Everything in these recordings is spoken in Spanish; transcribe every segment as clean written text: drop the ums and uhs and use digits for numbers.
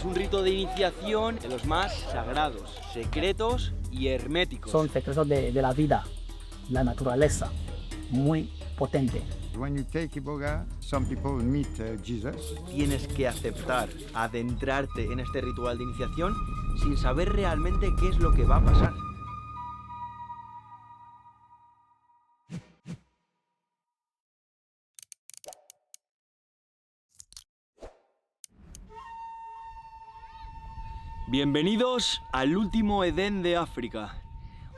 un rito de iniciación de los más sagrados, secretos y herméticos. Son secretos de la vida, la naturaleza, muy potente. When you take Iboga, some people meet Jesus. Tienes que aceptar, adentrarte en este ritual de iniciación sin saber realmente qué es lo que va a pasar. Bienvenidos al último Edén de África,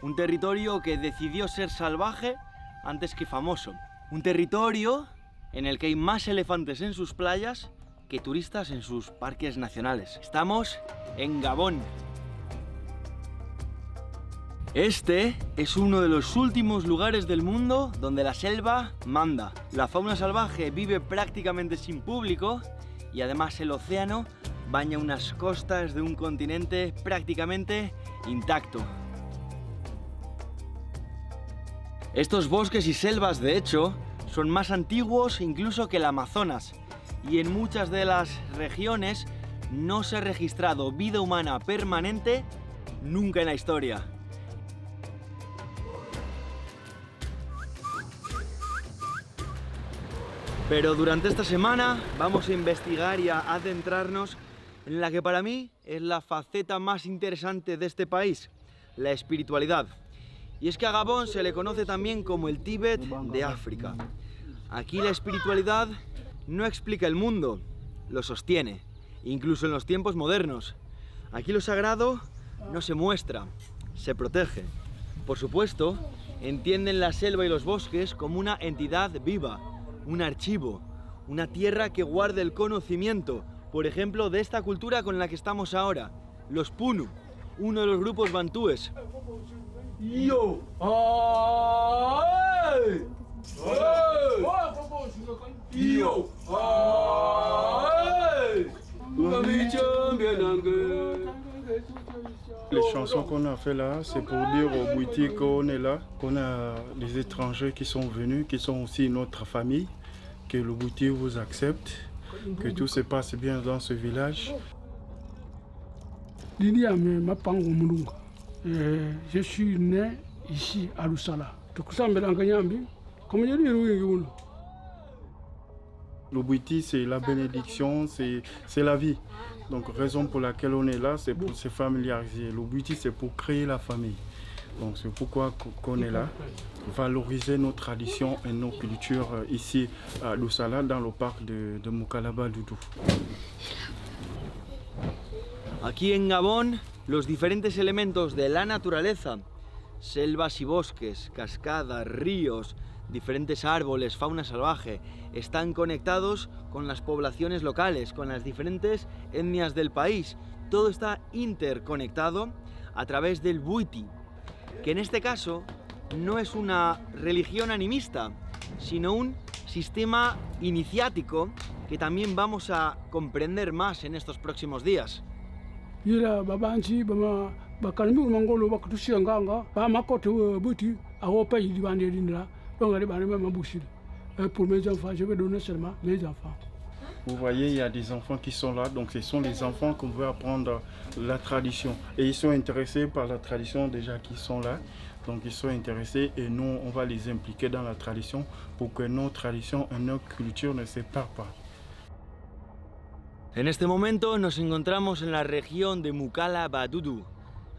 un territorio que decidió ser salvaje antes que famoso, un territorio en el que hay más elefantes en sus playas que turistas en sus parques nacionales. Estamos en Gabón. Este es uno de los últimos lugares del mundo donde la selva manda. La fauna salvaje vive prácticamente sin público y además el océano baña unas costas de un continente prácticamente intacto. Estos bosques y selvas, de hecho, son más antiguos incluso que el Amazonas, y en muchas de las regiones no se ha registrado vida humana permanente nunca en la historia. Pero durante esta semana vamos a investigar y a adentrarnos en la que para mí es la faceta más interesante de este país, la espiritualidad. Y es que a Gabón se le conoce también como el Tíbet de África. Aquí la espiritualidad no explica el mundo, lo sostiene, incluso en los tiempos modernos. Aquí lo sagrado no se muestra, se protege. Por supuesto, entienden la selva y los bosques como una entidad viva, un archivo, una tierra que guarda el conocimiento, por ejemplo, de esta cultura con la que estamos ahora, los Punu, uno de los grupos bantúes. Yo. Yo. Les chansons qu'on a fait là, c'est pour dire aux Bouiti qu'on est là, qu'on a des étrangers qui sont venus, qui sont aussi notre famille, que le Bouiti vous accepte, que tout se passe bien dans ce village. Je suis né ici à Lusala. Le Bouiti, c'est la bénédiction, c'est la vie. Donc, raison pour laquelle on est là, c'est pour se familiariser. Le Bouiti, c'est pour créer la famille. Donc, c'est pourquoi qu'on est là. Valoriser nos traditions et nos cultures ici à Lusala, dans le parc de Mukalaba Doudou. Aquí en Gabón, los diferentes elementos de la naturaleza, selvas y bosques, cascadas, ríos, diferentes árboles, fauna salvaje, están conectados con las poblaciones locales, con las diferentes etnias del país. Todo está interconectado a través del Bouiti, que en este caso no es una religión animista, sino un sistema iniciático que también vamos a comprender más en estos próximos días. Pour mes enfants, je vais donner seulement mes enfants. Vous voyez, il y a des enfants qui sont là, donc ce sont les enfants qu'on veut apprendre la tradition. Et ils sont intéressés par la tradition déjà qui sont là. Donc ils sont intéressés et nous, on va les impliquer dans la tradition pour que nos traditions et nos cultures ne se perdent pas. En este momento nos encontramos en la región de Mukalaba Doudou,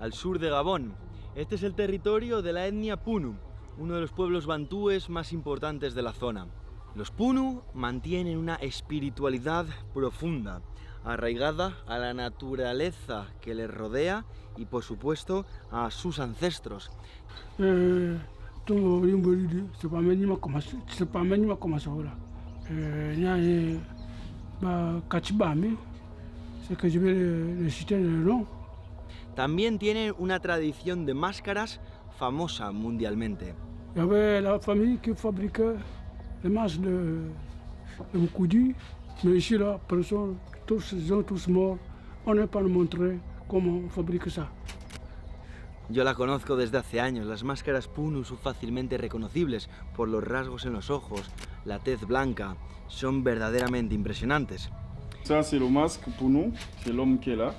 al sur de Gabón. Este es el territorio de la etnia Punu, uno de los pueblos bantúes más importantes de la zona. Los Punu mantienen una espiritualidad profunda, arraigada a la naturaleza que les rodea y, por supuesto, a sus ancestros. También tienen una tradición de máscaras famosa mundialmente. Il y avait la famille qui fabriquait les masques de Mkoudi, mais ici là, personne, ils sont tous morts. On n'a pas montré comment on fabrique ça. Yo la conozco desde hace años. Las máscaras Punu son fácilmente reconocibles por los rasgos en los ojos, la tez blanca. Son verdaderamente impresionantes. Ça, c'est le masque pour nous, c'est l'homme qui est là.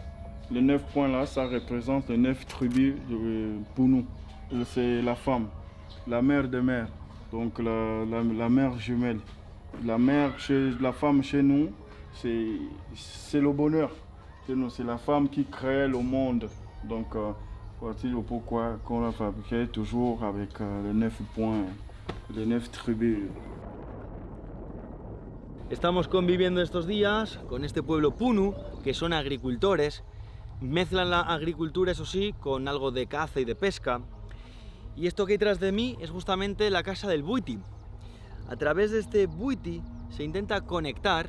Les 9 points là, ça représente les 9 tribus pour nous. C'est la femme, la mère des mères, donc la mère jumelle. La femme chez nous, c'est le bonheur. C'est la femme qui crée le monde. Donc, voici le pourquoi qu'on l'a fabriqué toujours avec les 9 points, les 9 tribus. Estamos conviviendo estos días con este pueblo Punu, que son agricultores. Mezclan la agricultura, eso sí, con algo de caza y de pesca. Y esto que hay tras de mí es justamente la casa del Bwiti. A través de este Bwiti se intenta conectar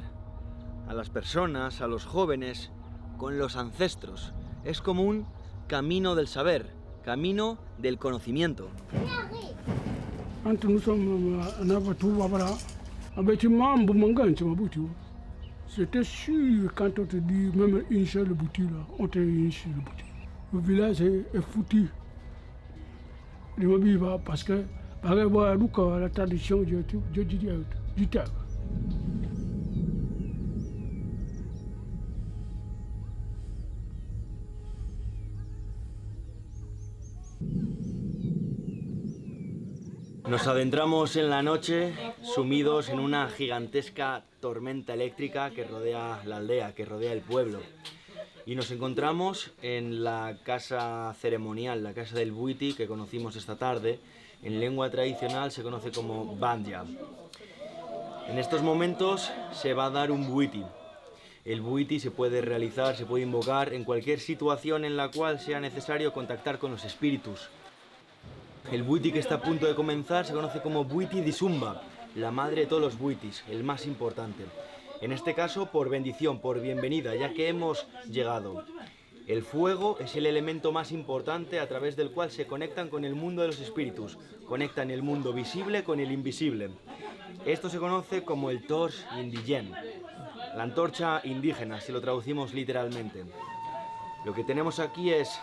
a las personas, a los jóvenes, con los ancestros. Es como un camino del saber, camino del conocimiento. C'était sûr quand on te dit même une seule boutique là, on te dit une seule boutique. Le village est foutu. Il ne vit pas parce que par rapport à la tradition du terre. Nos adentramos en la noche, sumidos en una gigantesca tormenta eléctrica que rodea la aldea, que rodea el pueblo. Y nos encontramos en la casa ceremonial, la casa del Bwiti, que conocimos esta tarde. En lengua tradicional se conoce como Bandya. En estos momentos se va a dar un Bwiti. El Bwiti se puede realizar, se puede invocar en cualquier situación en la cual sea necesario contactar con los espíritus. El Bwiti que está a punto de comenzar se conoce como Bwiti Disumba, la madre de todos los Bwitis, el más importante. En este caso por bendición, por bienvenida, ya que hemos llegado. El fuego es el elemento más importante a través del cual se conectan con el mundo de los espíritus, conectan el mundo visible con el invisible. Esto se conoce como el Tors Indigen, la antorcha indígena, si lo traducimos literalmente. Lo que tenemos aquí es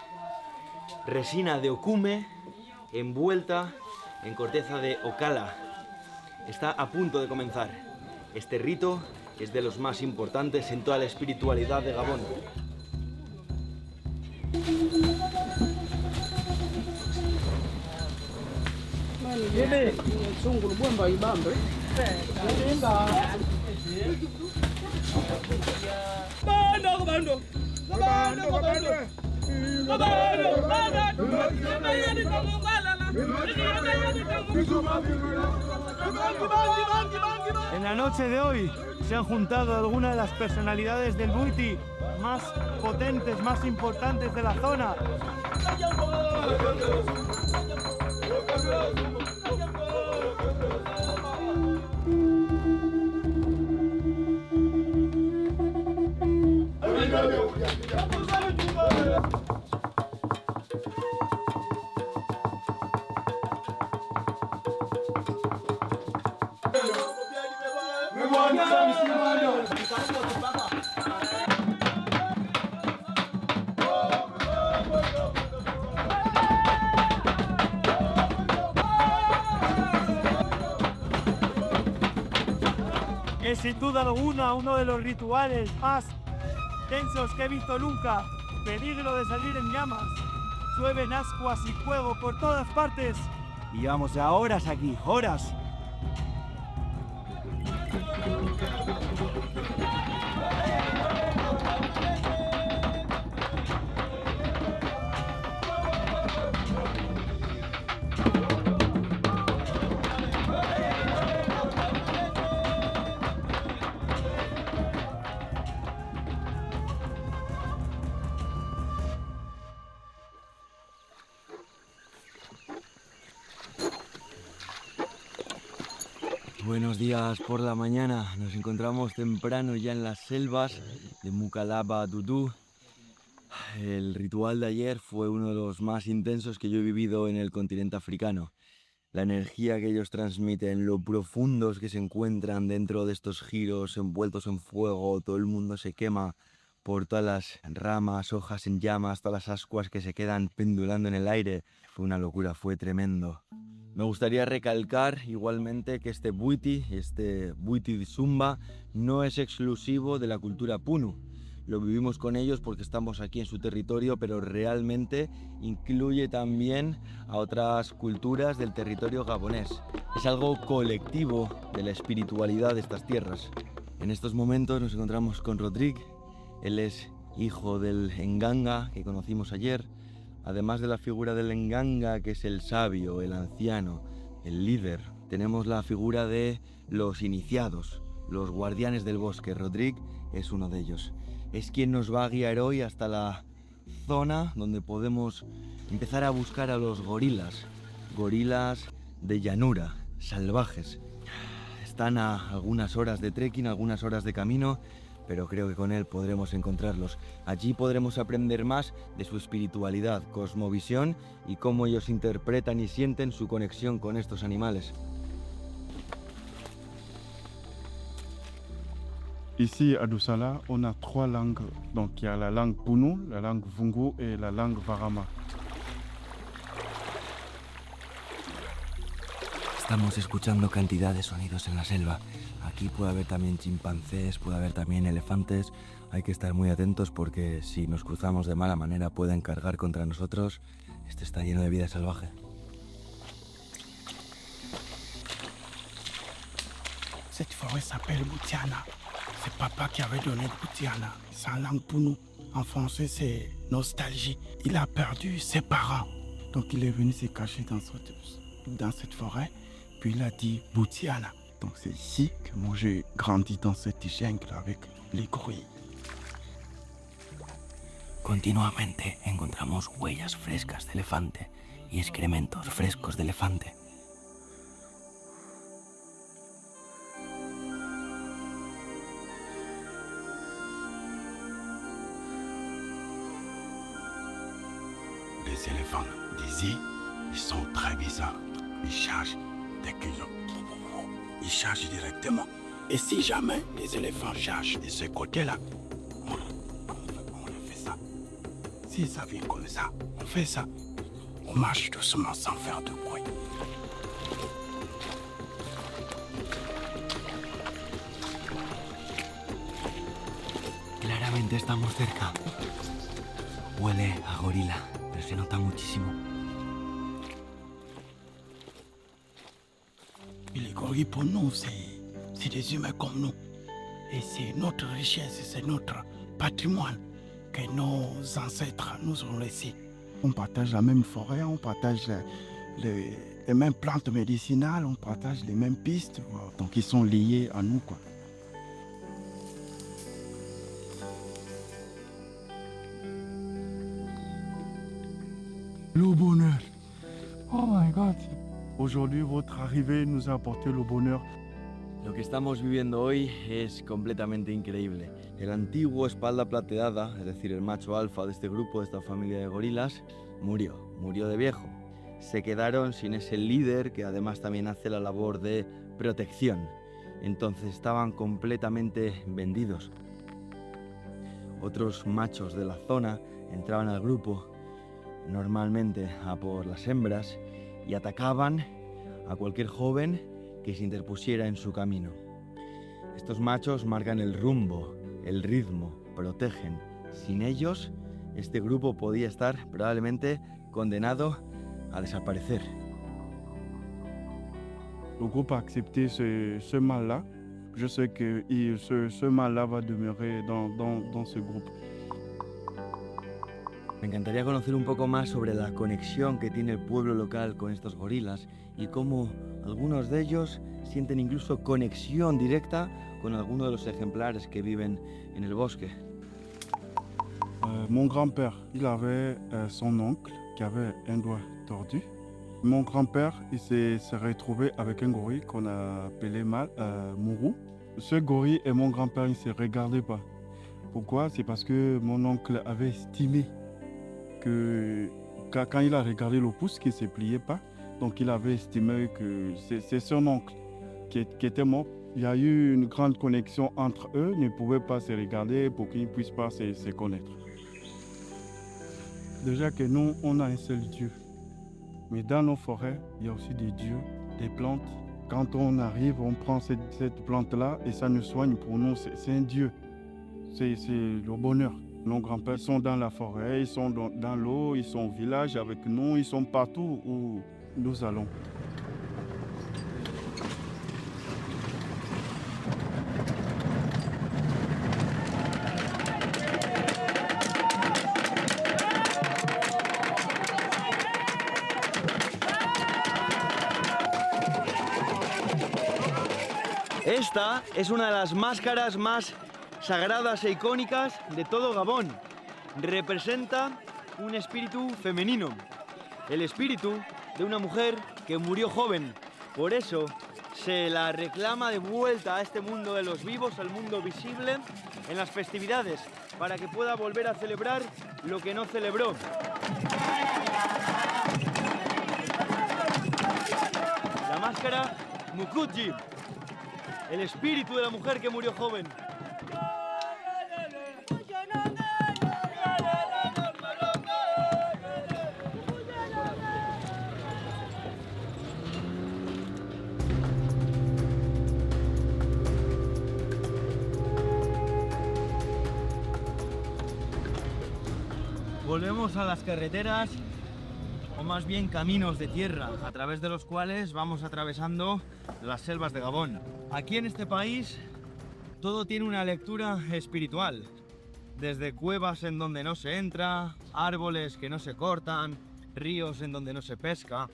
resina de okume, envuelta en corteza de ocala. Está a punto de comenzar. Este rito es de los más importantes en toda la espiritualidad de Gabón. En la noche de hoy se han juntado algunas de las personalidades del Bwiti más potentes, más importantes de la zona. Es sin duda alguna uno de los rituales más tensos que he visto nunca. Peligro de salir en llamas. Llueven ascuas y fuego por todas partes. Y llevamos ya horas aquí, horas. Buenos días por la mañana, nos encontramos temprano ya en las selvas de Mukalaba Dudu. El ritual de ayer fue uno de los más intensos que yo he vivido en el continente africano. La energía que ellos transmiten, lo profundos que se encuentran dentro de estos giros envueltos en fuego, todo el mundo se quema por todas las ramas, hojas en llamas, todas las ascuas que se quedan pendulando en el aire. Fue una locura, fue tremendo. Me gustaría recalcar igualmente que este Bwiti de Sumba, no es exclusivo de la cultura Punu. Lo vivimos con ellos porque estamos aquí en su territorio, pero realmente incluye también a otras culturas del territorio gabonés. Es algo colectivo de la espiritualidad de estas tierras. En estos momentos nos encontramos con Rodrigue. Él es hijo del Nganga que conocimos ayer. Además de la figura del Nganga, que es el sabio, el anciano, el líder, tenemos la figura de los iniciados, los guardianes del bosque. Rodrigue es uno de ellos. Es quien nos va a guiar hoy hasta la zona donde podemos empezar a buscar a los gorilas de llanura, salvajes. Están a algunas horas de trekking, algunas horas de camino, pero creo que con él podremos encontrarlos. Allí podremos aprender más de su espiritualidad, cosmovisión y cómo ellos interpretan y sienten su conexión con estos animales. Ici, à Doussala, on a 3 langues. Donc, il y a la langue Punu, la langue Vungu et la langue Varama. Estamos escuchando cantidad de sonidos en la selva. Aquí puede haber también chimpancés, puede haber también elefantes. Hay que estar muy atentos porque si nos cruzamos de mala manera pueden cargar contra nosotros. Esto está lleno de vida salvaje. Cette forêt s'appelle Boutiana. C'est papa qui avait donné Boutiana. C'est en langue pour nous. En français, c'est nostalgie. Il a perdu ses parents. Donc il est venu se cacher dans cette forêt. Puis il a dit Boutiana. Donc c'est ici que moi j'ai grandi dans cette jungle avec les gorilles. Continuamente encontramos huellas frescas de elefante y excrementos frescos de elefante. Les éléphants d'ici, ils sont très bizarres. Ils chargent dès qu'ils ont... Ils chargent directement. Et si jamais les éléphants chargent de ce côté-là, on fait ça. Si ça vient comme ça, on fait ça. On marche doucement sans faire de bruit. Claramente estamos cerca. Huele a gorila, pero se nota muchísimo. Et les gorilles pour nous, c'est des humains comme nous. Et c'est notre richesse, c'est notre patrimoine que nos ancêtres nous ont laissé. On partage la même forêt, on partage les mêmes plantes médicinales, on partage les mêmes pistes. Donc ils sont liés à nous, quoi. Le bonheur. Oh my God. Aujourd'hui, votre arrivée nous a apporté le bonheur. Lo que estamos viviendo hoy es completamente increíble. El antiguo espalda plateada, es decir, el macho alfa de este grupo, de esta familia de gorilas, murió de viejo. Se quedaron sin ese líder que además también hace la labor de protección. Entonces estaban completamente vendidos. Otros machos de la zona entraban al grupo, normalmente a por las hembras, y atacaban a cualquier joven que se interpusiera en su camino. Estos machos marcan el rumbo, el ritmo, protegen. Sin ellos, este grupo podía estar probablemente condenado a desaparecer. Le groupe a accepté ce mal-là. Je sais que ce mal-là va demeurer dans ce groupe. Me encantaría conocer un poco más sobre la conexión que tiene el pueblo local con estos gorilas y cómo algunos de ellos sienten incluso conexión directa con alguno de los ejemplares que viven en el bosque. Mon grand-père, il avait son oncle qui avait un doigt tordu. Mon grand-père, il s'est retrouvé avec un gorille qu'on a appelé Mourou. Ce gorille et mon grand-père, ils ne se regardaient pas. Pourquoi? C'est parce que mon oncle avait estimé que quand il a regardé le pouce qui ne se pliait pas, donc il avait estimé que c'est son oncle qui était mort. Il y a eu une grande connexion entre eux, ils ne pouvaient pas se regarder pour qu'ils ne puissent pas se connaître. Déjà que nous, on a un seul Dieu. Mais dans nos forêts, il y a aussi des dieux, des plantes. Quand on arrive, on prend cette plante-là et ça nous soigne pour nous. C'est un dieu. C'est le bonheur. Nos grands-pères sont dans la forêt, ils sont dans l'eau, ils sont au village avec nous, ils sont partout où nous allons. Esta es una de las máscaras más sagradas e icónicas de todo Gabón. Representa un espíritu femenino, el espíritu de una mujer que murió joven. Por eso se la reclama de vuelta a este mundo de los vivos, al mundo visible, en las festividades, para que pueda volver a celebrar lo que no celebró. La máscara Mukutji, el espíritu de la mujer que murió joven. Volvemos a las carreteras, o más bien caminos de tierra, a través de los cuales vamos atravesando las selvas de Gabón. Aquí en este país todo tiene una lectura espiritual, desde cuevas en donde no se entra, árboles que no se cortan, ríos en donde no se pesca,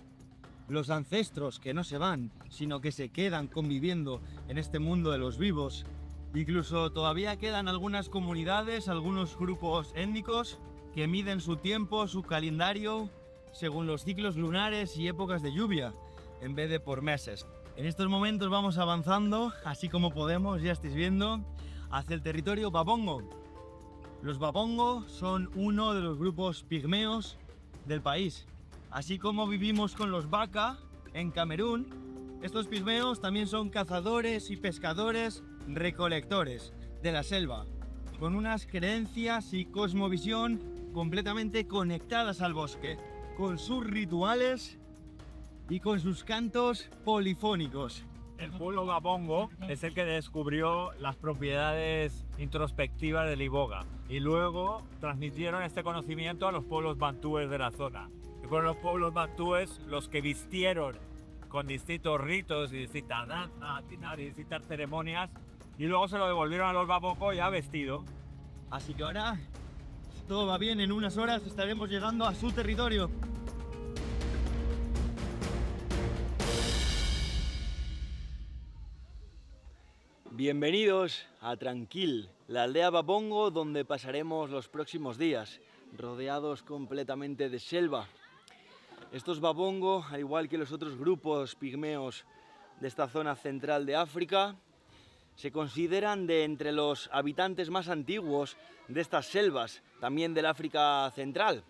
los ancestros que no se van, sino que se quedan conviviendo en este mundo de los vivos. Incluso todavía quedan algunas comunidades, algunos grupos étnicos que miden su tiempo, su calendario, según los ciclos lunares y épocas de lluvia, en vez de por meses. En estos momentos vamos avanzando, así como podemos, ya estáis viendo, hacia el territorio Babongo. Los Babongo son uno de los grupos pigmeos del país. Así como vivimos con los Baka en Camerún, estos pigmeos también son cazadores y pescadores recolectores de la selva, con unas creencias y cosmovisión completamente conectadas al bosque, con sus rituales y con sus cantos polifónicos. El pueblo Babongo es el que descubrió las propiedades introspectivas del iboga y luego transmitieron este conocimiento a los pueblos bantúes de la zona. Y fueron los pueblos bantúes los que vistieron con distintos ritos y distintas danzas y distintas ceremonias y luego se lo devolvieron a los Babongo ya vestido. Así que ahora, si todo va bien, en unas horas estaremos llegando a su territorio. Bienvenidos a Tranquil, la aldea Babongo donde pasaremos los próximos días, rodeados completamente de selva. Estos Babongo, al igual que los otros grupos pigmeos de esta zona central de África, se consideran de entre los habitantes más antiguos de estas selvas, también del África central.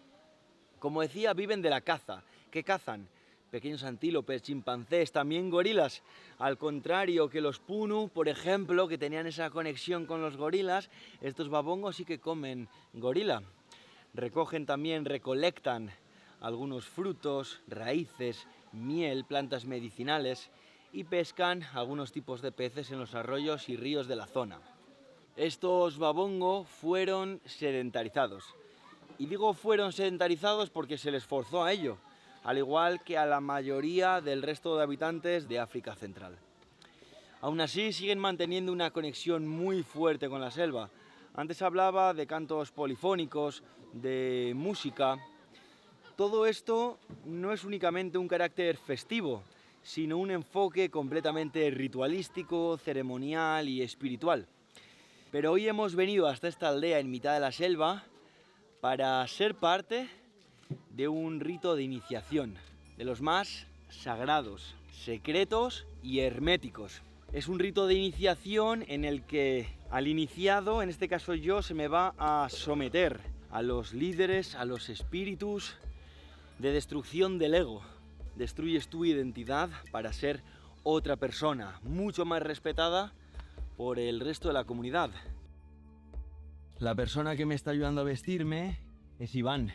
Como decía, viven de la caza. ¿Qué cazan? Pequeños antílopes, chimpancés, también gorilas. Al contrario que los Punu, por ejemplo, que tenían esa conexión con los gorilas, estos Babongos sí que comen gorila. Recogen también, recolectan algunos frutos, raíces, miel, plantas medicinales y pescan algunos tipos de peces en los arroyos y ríos de la zona. Estos Babongo fueron sedentarizados. Y digo fueron sedentarizados porque se les forzó a ello, al igual que a la mayoría del resto de habitantes de África Central. Aún así, siguen manteniendo una conexión muy fuerte con la selva. Antes hablaba de cantos polifónicos, de música. Todo esto no es únicamente un carácter festivo, sino un enfoque completamente ritualístico, ceremonial y espiritual. Pero hoy hemos venido hasta esta aldea en mitad de la selva para ser parte de un rito de iniciación, de los más sagrados, secretos y herméticos. Es un rito de iniciación en el que al iniciado, en este caso yo, se me va a someter a los líderes, a los espíritus de destrucción del ego. Destruyes tu identidad para ser otra persona, mucho más respetada por el resto de la comunidad. La persona que me está ayudando a vestirme es Iván.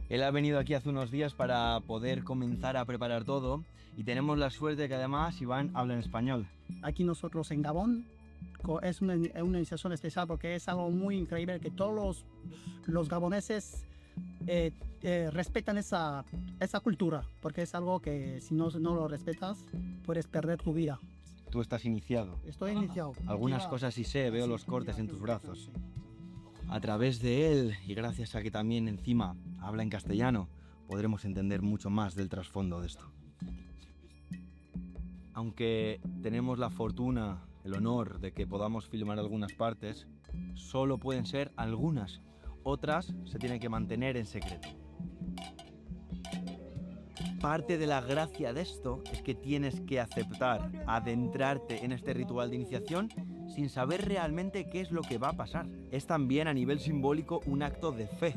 Él ha venido aquí hace unos días para poder comenzar a preparar todo y tenemos la suerte que además Iván habla en español. Aquí nosotros en Gabón es una iniciación especial porque es algo muy increíble que todos los gaboneses respetan esa cultura, porque es algo que si no lo respetas puedes perder tu vida. Tú estás iniciado. Estoy iniciado. Algunas cosas sí sé, veo los cortes en tus brazos. A través de él, y gracias a que también encima habla en castellano, podremos entender mucho más del trasfondo de esto. Aunque tenemos la fortuna, el honor de que podamos filmar algunas partes, solo pueden ser algunas. Otras se tienen que mantener en secreto. Parte de la gracia de esto es que tienes que aceptar, adentrarte en este ritual de iniciación sin saber realmente qué es lo que va a pasar. Es también a nivel simbólico un acto de fe,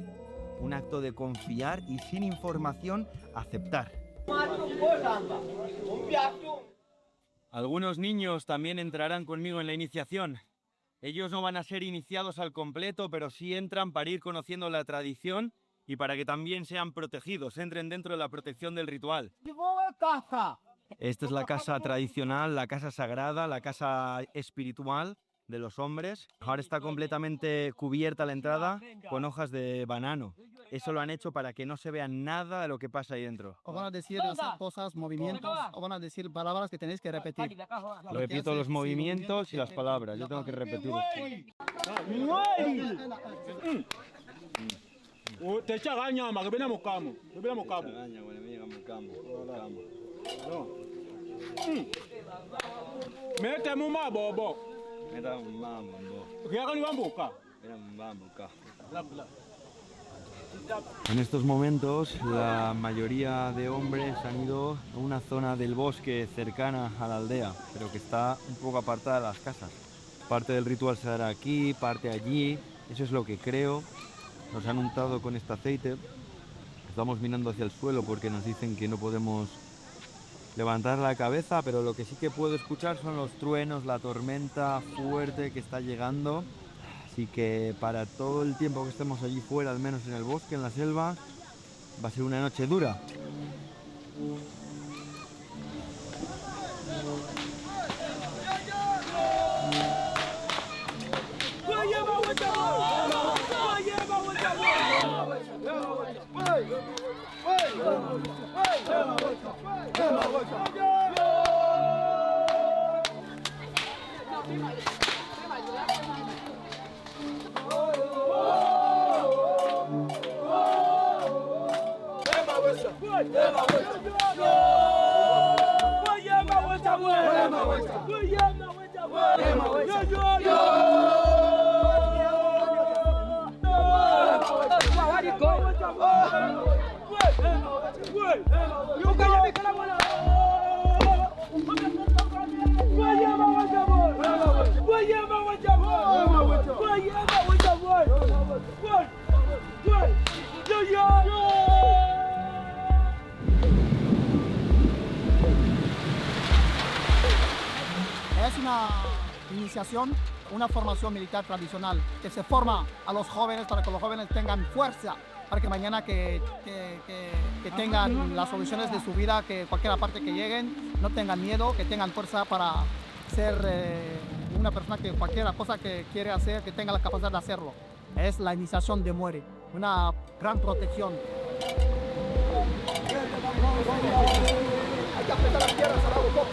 un acto de confiar y sin información aceptar. Algunos niños también entrarán conmigo en la iniciación. Ellos no van a ser iniciados al completo, pero sí entran para ir conociendo la tradición y para que también sean protegidos, entren dentro de la protección del ritual. Esta es la casa tradicional, la casa sagrada, la casa espiritual de los hombres. Ahora está completamente cubierta la entrada con hojas de banano. Eso lo han hecho para que no se vea nada de lo que pasa ahí dentro. Os van a decir hacer cosas, movimientos, o van a decir palabras que tenéis que repetir. Repito los movimientos y las palabras, yo tengo que repetirlo. En estos momentos la mayoría de hombres han ido a una zona del bosque cercana a la aldea, pero que está un poco apartada de las casas. Parte del ritual se hará aquí, parte allí, eso es lo que creo. Nos han untado con este aceite, estamos mirando hacia el suelo porque nos dicen que no podemos levantar la cabeza, pero lo que sí que puedo escuchar son los truenos, la tormenta fuerte que está llegando. Así que para todo el tiempo que estemos allí fuera, al menos en el bosque, en la selva, va a ser una noche dura. Es una iniciación, una formación militar tradicional que se forma a los jóvenes para que los jóvenes tengan fuerza, para que mañana que tengan las soluciones de su vida, que cualquier parte que lleguen, no tengan miedo, que tengan fuerza para ser una persona que cualquier cosa que quiere hacer, que tenga la capacidad de hacerlo. Es la iniciación de Muere, una gran protección. Hay que apretar las tierras al agua,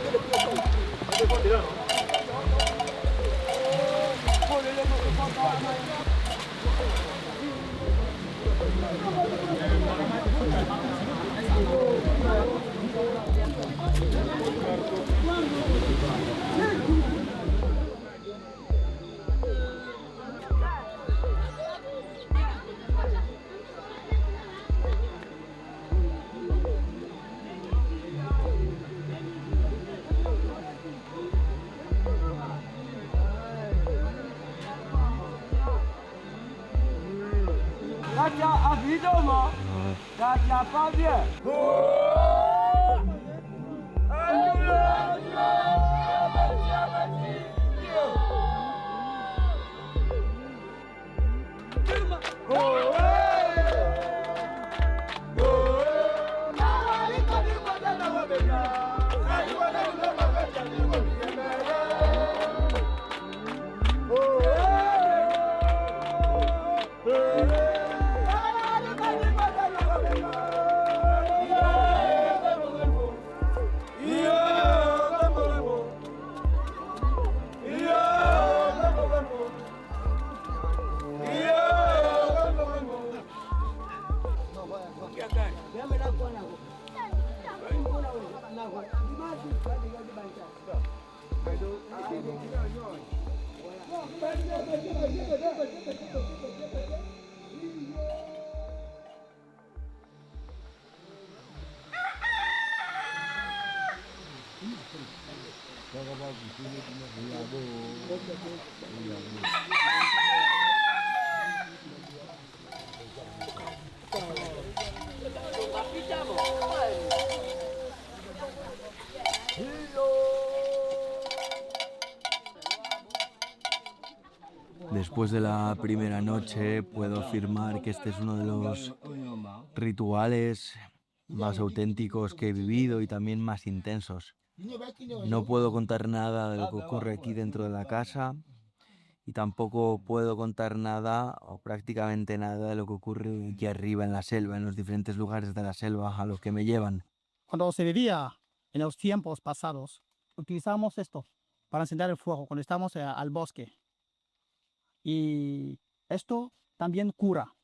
Después de la primera noche puedo afirmar que este es uno de los rituales más auténticos que he vivido y también más intensos. No puedo contar nada de lo que ocurre aquí dentro de la casa y tampoco puedo contar nada o prácticamente nada de lo que ocurre aquí arriba en la selva, en los diferentes lugares de la selva a los que me llevan. Cuando se vivía en los tiempos pasados, utilizábamos esto para encender el fuego cuando estamos al bosque. Y esto también cura,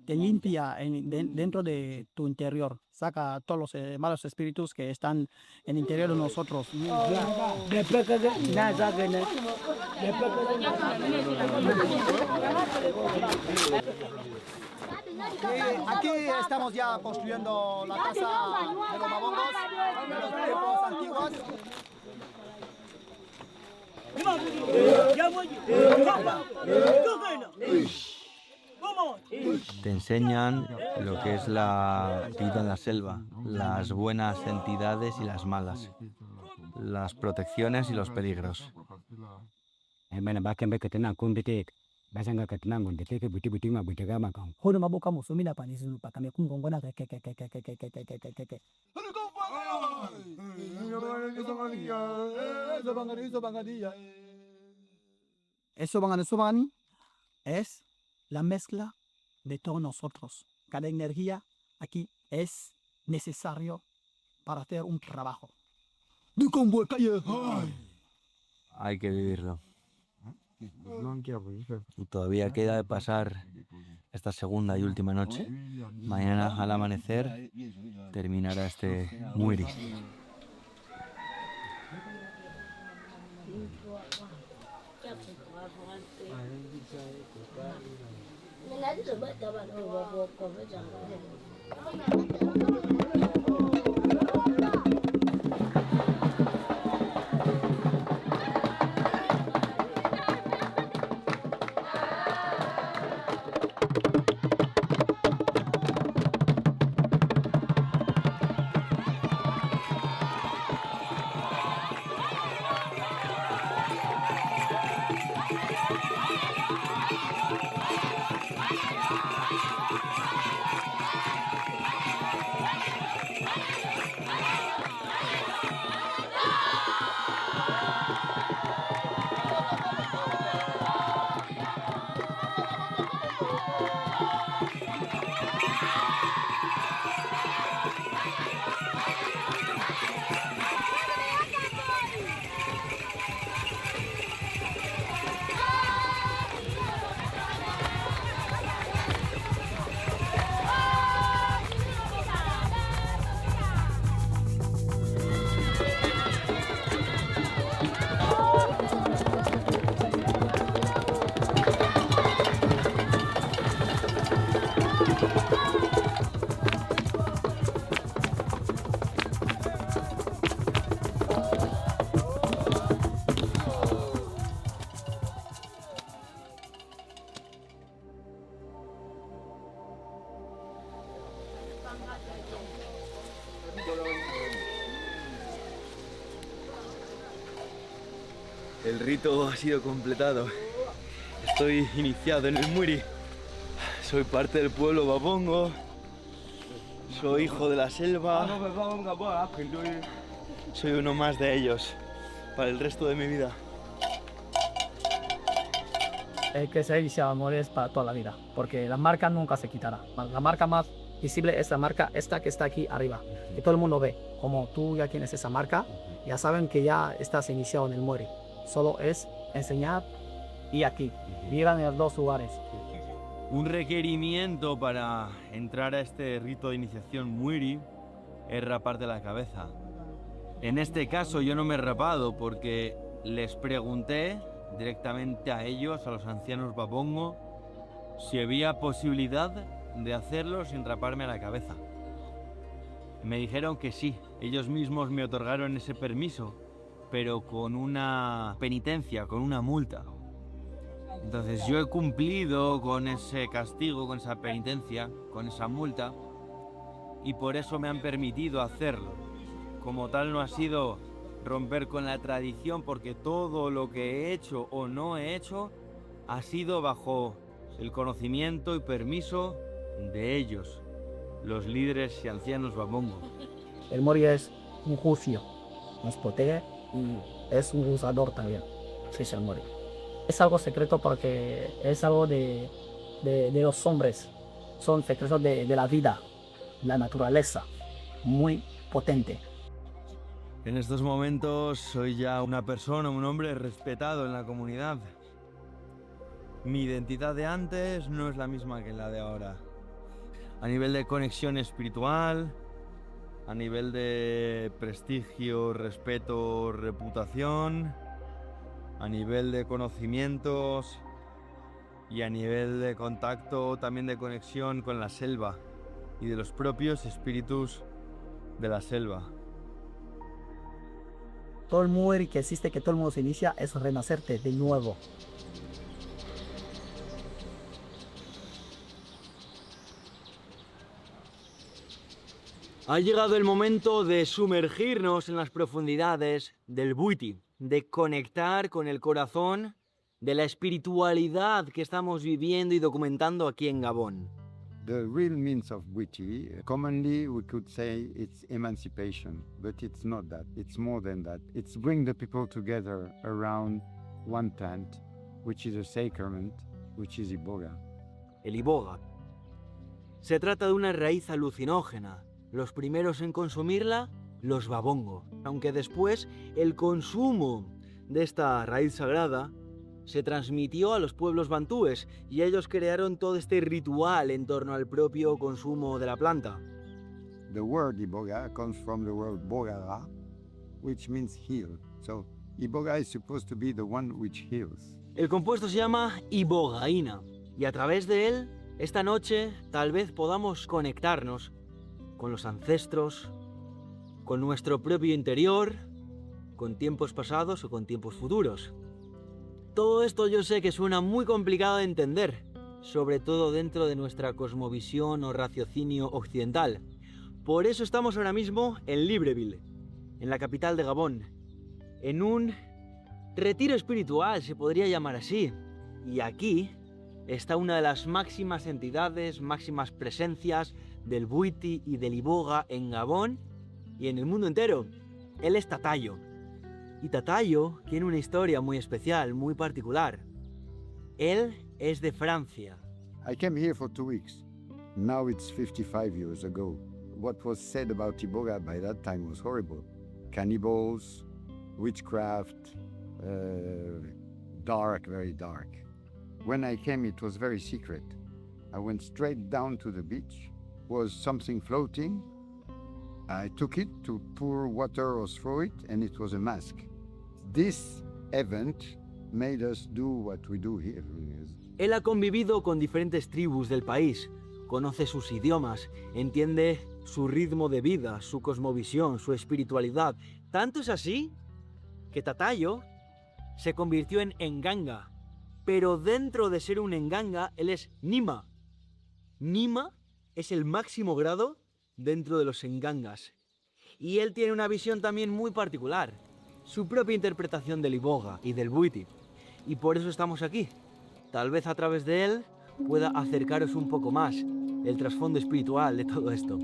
te limpia dentro de tu interior, saca todos los malos espíritus que están en el interior de nosotros. Aquí estamos ya construyendo la casa de los mabongos de los tiempos antiguos. Te enseñan lo que es la vida en la selva, las buenas entidades y las malas, las protecciones y los peligros. Eso Bangani es la mezcla de todos nosotros. Cada energía aquí es necesario para hacer un trabajo. Hay que vivirlo. Y todavía queda de pasar esta segunda y última noche. Mañana al amanecer terminará este muiri. El rito ha sido completado. Estoy iniciado en el muiri. Soy parte del pueblo babongo. Soy hijo de la selva. Soy uno más de ellos para el resto de mi vida. El que se inicia amor es para toda la vida, porque la marca nunca se quitará. La marca más visible es la marca esta que está aquí arriba, que todo el mundo ve. Como tú ya tienes esa marca, ya saben que ya estás iniciado en el muiri. Solo es enseñar y aquí. Vivan en los dos lugares. Un requerimiento para entrar a este rito de iniciación muiri es raparte la cabeza. En este caso yo no me he rapado porque les pregunté directamente a ellos, a los ancianos Babongo, si había posibilidad de hacerlo sin raparme la cabeza. Me dijeron que sí, ellos mismos me otorgaron ese permiso, pero con una penitencia, con una multa. Entonces yo he cumplido con ese castigo, con esa penitencia, con esa multa, y por eso me han permitido hacerlo. Como tal no ha sido romper con la tradición, porque todo lo que he hecho o no he hecho ha sido bajo el conocimiento y permiso de ellos, los líderes y ancianos Babongo. El Mori es un juicio, nos protege y es un usador también, sí, es el Mori. Es algo secreto porque es algo de los hombres, son secretos de la vida, la naturaleza, muy potente. En estos momentos soy ya una persona, un hombre respetado en la comunidad. Mi identidad de antes no es la misma que la de ahora. A nivel de conexión espiritual, a nivel de prestigio, respeto, reputación, a nivel de conocimientos y a nivel de contacto, también de conexión con la selva y de los propios espíritus de la selva. Todo el muere que existe, que todo el mundo se inicia, es renacerte de nuevo. Ha llegado el momento de sumergirnos en las profundidades del Bwiti, de conectar con el corazón de la espiritualidad que estamos viviendo y documentando aquí en Gabón. The real means of Bwiti, commonly we could say it's emancipation, but it's not that. It's more than that. It's bring the people together around one plant, which is a sacrament, which is iboga. El iboga. Se trata de una raíz alucinógena. Los primeros en consumirla, los Babongo. Aunque después el consumo de esta raíz sagrada se transmitió a los pueblos bantúes y ellos crearon todo este ritual en torno al propio consumo de la planta. The word iboga comes from the word bogara, which means heal. So iboga is supposed to be the one which heals. El compuesto se llama ibogaína y a través de él, esta noche, tal vez podamos conectarnos con los ancestros, con nuestro propio interior, con tiempos pasados o con tiempos futuros. Todo esto yo sé que suena muy complicado de entender, sobre todo dentro de nuestra cosmovisión o raciocinio occidental. Por eso estamos ahora mismo en Libreville, en la capital de Gabón, en un retiro espiritual, se podría llamar así. Y aquí está una de las máximas entidades, máximas presencias del Bwiti y del iboga en Gabón y en el mundo entero. Él es Tatayo. Y Tatayo tiene una historia muy especial, muy particular. Él es de Francia. I came here for 2 weeks. Now it's 55 years ago. What was said about iboga by that time was horrible. Cannibals, witchcraft, dark, very dark. When I came, it was very secret. I went straight down to the beach. Was something floating. I took it to pour water or throw it, and it was a mask. This event made us do what we do here. Él ha convivido con diferentes tribus del país, conoce sus idiomas, entiende su ritmo de vida, su cosmovisión, su espiritualidad. Tanto es así que Tatayo se convirtió en Nganga, pero dentro de ser un Nganga, él es Nima. Nima es el máximo grado dentro de los Ngangas. Y él tiene una visión también muy particular, su propia interpretación del iboga y del Bwiti. Y por eso estamos aquí. Tal vez a través de él pueda acercaros un poco más el trasfondo espiritual de todo esto.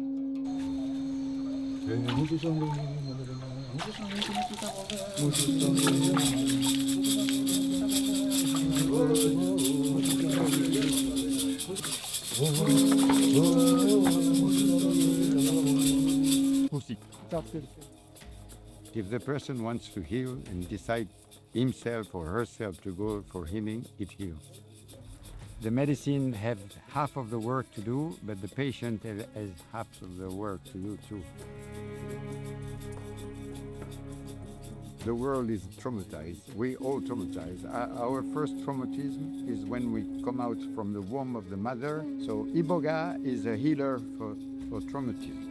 If the person wants to heal and decide himself or herself to go for healing, it heals. The medicine has half of the work to do, but the patient has half of the work to do too. The world is traumatized. We all traumatized. Our first traumatism is when we come out from the womb of the mother. So Iboga is a healer for traumatism.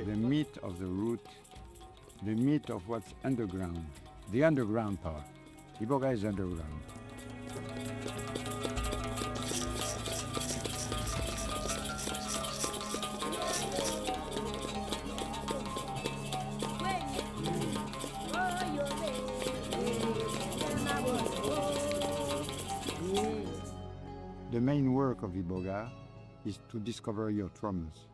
The meat of the root, the meat of what's underground, the underground part. Iboga is underground. The main work of Iboga is to discover your traumas,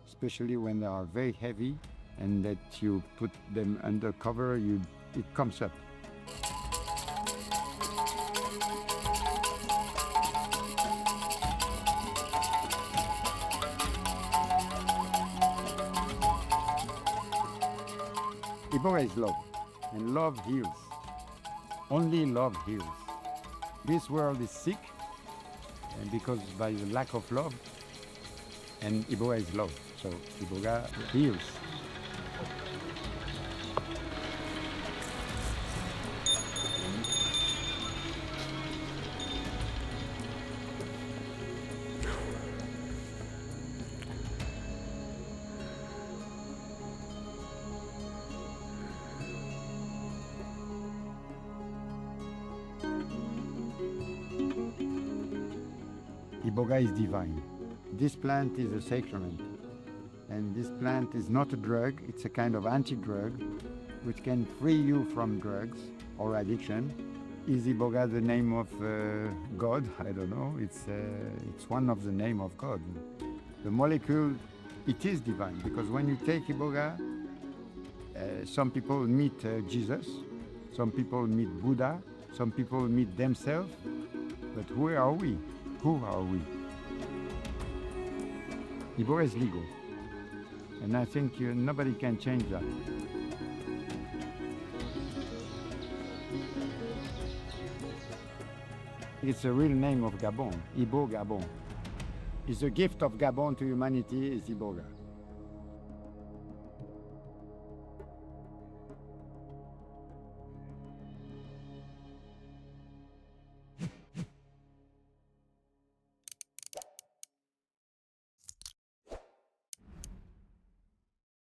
especially when they are very heavy and that you put them under cover, it comes up. Iboga is love, and love heals. Only love heals. This world is sick, and because by the lack of love, and Iboga is love, so Iboga heals. Iboga is divine. This plant is a sacrament. And this plant is not a drug, it's a kind of anti-drug which can free you from drugs or addiction. Is Iboga the name of God? I don't know. It's one of the name of God. The molecule, it is divine because when you take Iboga, some people meet Jesus, some people meet Buddha, some people meet themselves. But who are we? Who are we? Iboga is legal. And I think nobody can change that. It's the real name of Gabon, Ibo Gabon. It's the gift of Gabon to humanity is Iboga.